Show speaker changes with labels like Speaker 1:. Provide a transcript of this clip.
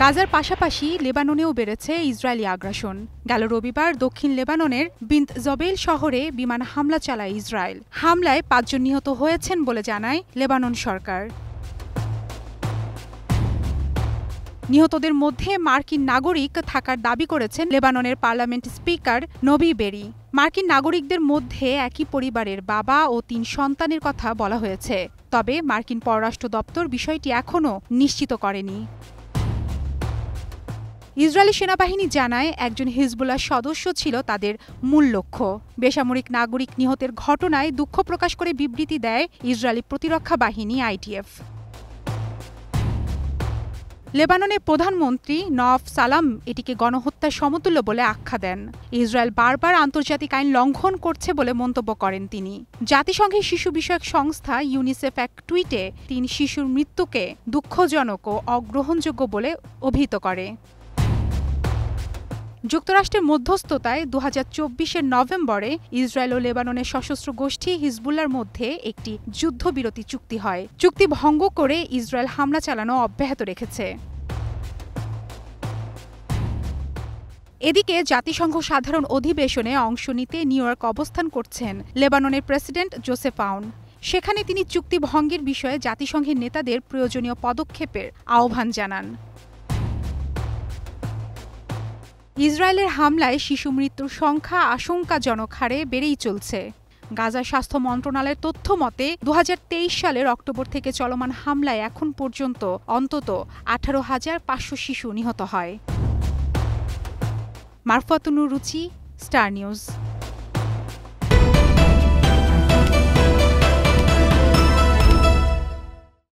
Speaker 1: গাজার পাশাপাশি লেবাননেও বেড়েছে ইসরায়েলি আগ্রাসন। গেল রবিবার দক্ষিণ লেবাননের বিন্ত জবেইল শহরে বিমান হামলা চালায় ইসরায়েল। হামলায় ৫ জন নিহত হয়েছেন বলে জানায় লেবানন সরকার। নিহতদের মধ্যে মার্কিন নাগরিক থাকার দাবি করেছেন লেবাননের পার্লামেন্ট স্পিকার নবি বেরি। মার্কিন নাগরিকদের মধ্যে একই পরিবারের বাবা ও ৩ সন্তানের কথা বলা হয়েছে, তবে মার্কিন পররাষ্ট্র দপ্তর বিষয়টি এখনও নিশ্চিত করেনি। ইসরায়েলি সেনাবাহিনী জানায় একজন হিজবুল্লাহ সদস্য ছিল তাদের মূল লক্ষ্য। বেসামরিক নাগরিক নিহতের ঘটনায় দুঃখ প্রকাশ করে বিবৃতি দেয় ইসরায়েলি প্রতিরক্ষা বাহিনী আইডিএফ। লেবাননের প্রধানমন্ত্রী নওয়াফ সালাম এটিকে গণহত্যার সমতুল্য বলে আখ্যা দেন। ইসরায়েল বারবার আন্তর্জাতিক আইন লঙ্ঘন করছে বলে মন্তব্য করেন তিনি। জাতিসংঘের শিশু বিষয়ক সংস্থা ইউনিসেফ এক টুইটে ৩ শিশুর মৃত্যুকে দুঃখজনক ও অগ্রহণযোগ্য বলে অভিহিত করে। যুক্তরাষ্ট্রের মধ্যস্থতায় ২০২৪-এর নভেম্বরে ইসরায়েল ও লেবাননের সশস্ত্র গোষ্ঠী হিজবুল্লাহর মধ্যে একটি যুদ্ধবিরতি চুক্তি হয়। চুক্তি ভঙ্গ করে ইসরায়েল হামলা চালানো অব্যাহত রেখেছে। এদিকে জাতিসংঘ সাধারণ অধিবেশনে অংশ নিতে নিউ ইয়র্ক অবস্থান করছেন লেবাননের প্রেসিডেন্ট জোসেফ আউন। সেখানে তিনি চুক্তি ভঙ্গের বিষয়ে জাতিসংঘের নেতাদের প্রয়োজনীয় পদক্ষেপের আহ্বান জানান। ইসরায়েলের হামলায় শিশু মৃত্যুর সংখ্যা আশঙ্কাজনক হারে বেড়েই চলছে। গাজার স্বাস্থ্য মন্ত্রণালয়ের তথ্য মতে ২০২৩ সালের অক্টোবর থেকে চলমান হামলায় এখন পর্যন্ত অন্তত ১৮,৫০০ শিশু নিহত হয়। মারফাতুন রুচি, স্টার নিউজ।